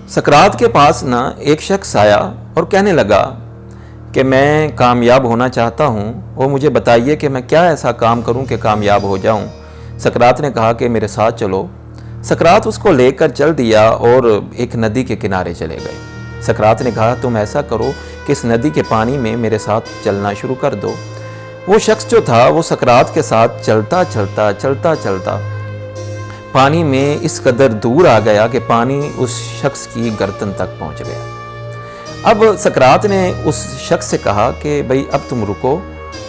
सकरात के पास ना एक शख्स आया और कहने लगा कि मैं कामयाब होना चाहता हूँ और मुझे बताइए कि मैं क्या ऐसा काम करूँ कि कामयाब हो जाऊँ। सकरात ने कहा कि मेरे साथ चलो। सकरात उसको लेकर चल दिया और एक नदी के किनारे चले गए। सकरात ने कहा तुम ऐसा करो कि इस नदी के पानी में मेरे साथ चलना शुरू कर दो। वो शख्स जो था वो सकरात के साथ चलता चलता पानी में इस कदर दूर आ गया कि पानी उस शख्स की गर्दन तक पहुंच गया। अब सकरात ने उस शख्स से कहा कि भाई अब तुम रुको।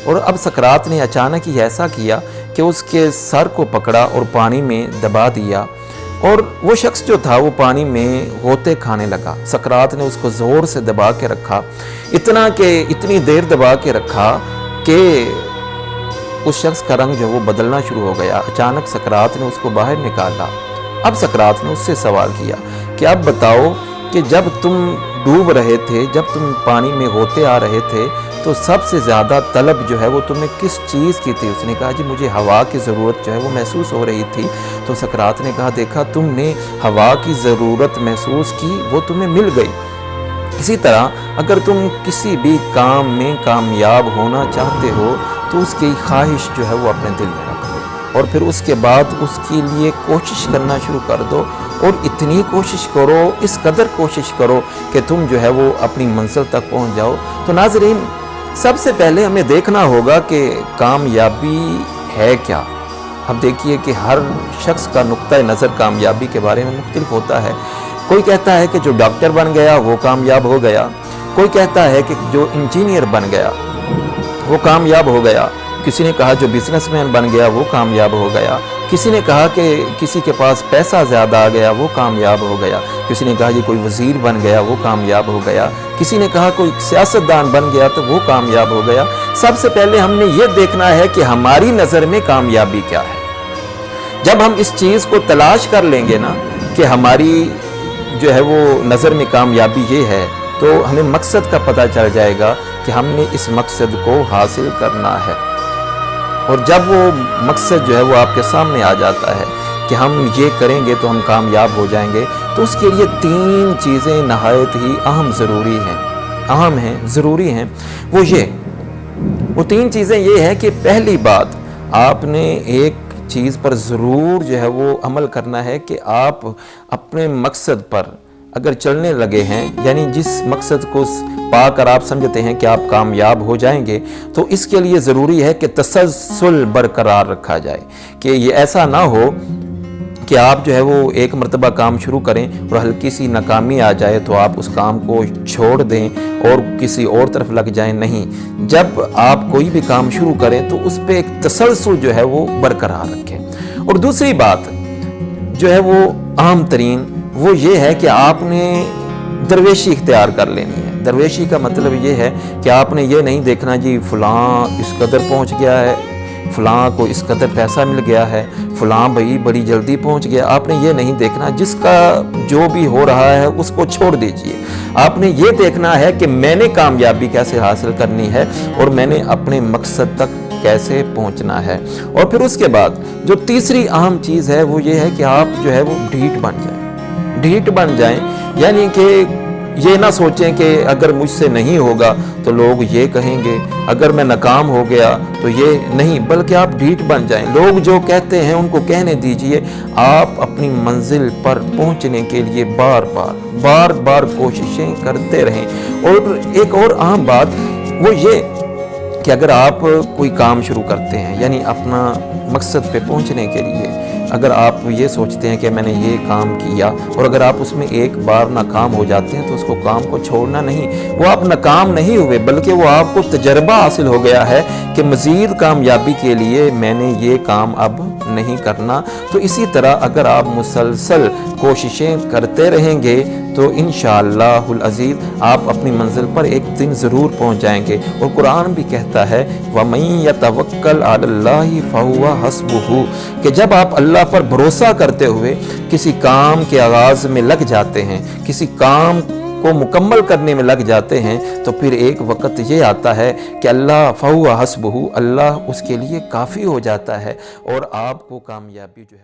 और अब सकरात ने अचानक ही ऐसा किया कि उसके सर को पकड़ा और पानी में दबा दिया और वो शख्स जो था वो पानी में होते खाने लगा। सकरात ने उसको ज़ोर से दबा के रखा, इतनी देर दबा के रखा कि उस शख्स का रंग जो वो बदलना शुरू हो गया। अचानक सकरात ने उसको बाहर निकाला। अब सकरात ने उससे सवाल किया कि अब बताओ कि जब तुम डूब रहे थे, जब तुम पानी में होते आ रहे थे, तो सबसे ज़्यादा तलब जो है वो तुम्हें किस चीज़ की थी? उसने कहा जी मुझे हवा की ज़रूरत जो है वो महसूस हो रही थी। तो सकरात ने कहा देखा तुमने हवा की ज़रूरत महसूस की, वो तुम्हें मिल गई। इसी तरह अगर तुम किसी भी काम में कामयाब होना चाहते हो तो उसकी ख्वाहिश जो है वो अपने दिल में रख दो और फिर उसके बाद उसके लिए कोशिश करना शुरू कर दो। और इतनी कोशिश करो, इस कदर कोशिश करो कि तुम जो है वो अपनी मंजिल तक पहुंच जाओ। तो नाज़रीन, सबसे पहले हमें देखना होगा कि कामयाबी है क्या। अब देखिए कि हर शख्स का नुक्ता नज़र कामयाबी के बारे में मुख्तलिफ होता है। कोई कहता है कि जो डॉक्टर बन गया वो कामयाब हो गया, कोई कहता है कि जो इंजीनियर बन गया वो कामयाब हो गया, किसी ने कहा जो बिजनेसमैन बन गया वो कामयाब हो गया, किसी ने कहा कि किसी के पास पैसा ज़्यादा आ गया वो कामयाब हो गया, किसी ने कहा ये कोई वज़ीर बन गया वो कामयाब हो गया, किसी ने कहा कोई सियासतदान बन गया तो वो कामयाब हो गया। सबसे पहले हमने ये देखना है कि हमारी नज़र में कामयाबी क्या है। जब हम इस चीज़ को तलाश कर लेंगे ना कि हमारी जो है वो नज़र में कामयाबी ये है, तो हमें मकसद का पता चल जाएगा कि हमने इस मकसद को हासिल करना है। और जब वो मकसद जो है वो आपके सामने आ जाता है कि हम ये करेंगे तो हम कामयाब हो जाएंगे, तो उसके लिए 3 चीज़ें नहायत ही ज़रूरी हैं। वो 3 चीज़ें ये हैं कि पहली बात, आपने एक चीज़ पर ज़रूर जो है वो अमल करना है कि आप अपने मकसद पर अगर चलने लगे हैं, यानी जिस मकसद को पाकर आप समझते हैं कि आप कामयाब हो जाएंगे, तो इसके लिए ज़रूरी है कि तसलसल बरकरार रखा जाए। कि ये ऐसा ना हो कि आप जो है वो एक मरतबा काम शुरू करें और हल्की सी नाकामी आ जाए तो आप उस काम को छोड़ दें और किसी और तरफ लग जाएं। नहीं, जब आप कोई भी काम शुरू करें तो उस पर एक तसलसल जो है वो बरकरार रखें। और दूसरी बात जो है वो अहम तरीन वो ये है कि आपने दरवेशी इख्तियार कर लेनी है। दरवेशी का मतलब ये है कि आपने ये नहीं देखना जी फ़लाँ इस कदर पहुंच गया है, फ़लाँ को इस कदर पैसा मिल गया है, फ़लाँ भाई बड़ी जल्दी पहुंच गया। आपने ये नहीं देखना, जिसका जो भी हो रहा है उसको छोड़ दीजिए। आपने ये देखना है कि मैंने कामयाबी कैसे हासिल करनी है और मैंने अपने मकसद तक कैसे पहुंचना है। और फिर उसके बाद जो तीसरी अहम चीज़ है वो ये है कि आप जो है वो ढीठ बन जाएं। यानी कि ये ना सोचें कि अगर मुझसे नहीं होगा तो लोग ये कहेंगे, अगर मैं नाकाम हो गया तो ये नहीं, बल्कि आप ढीठ बन जाएं। लोग जो कहते हैं उनको कहने दीजिए। आप अपनी मंजिल पर पहुंचने के लिए बार बार कोशिशें करते रहें। और एक और अहम बात वो ये कि अगर आप कोई काम शुरू करते हैं, यानी अपना मकसद पे पहुंचने के लिए अगर आप ये सोचते हैं कि मैंने ये काम किया और अगर आप उसमें एक बार नाकाम हो जाते हैं तो उसको काम को छोड़ना नहीं। वो आप नाकाम नहीं हुए बल्कि वो आपको तजर्बा हासिल हो गया है कि मज़ीद कामयाबी के लिए मैंने ये काम अब नहीं करना। तो इसी तरह अगर आप मुसलसल कोशिशें करते रहेंगे तो इंशाअल्लाहुल अज़ीज़ आप अपनी मंजिल पर एक दिन ज़रूर पहुंच जाएंगे। और कुरान भी कहता है वमन यतवक्कल अलल्लाहि फहुवा हस्बुहु, कि जब आप अल्लाह पर भरोसा करते हुए किसी काम के आगाज़ में लग जाते हैं, किसी काम को मुकम्मल करने में लग जाते हैं, तो फिर एक वक़्त ये आता है कि अल्लाह फहुवा हस्बुहु, अल्लाह उसके लिए काफ़ी हो जाता है और आपको कामयाबी जो है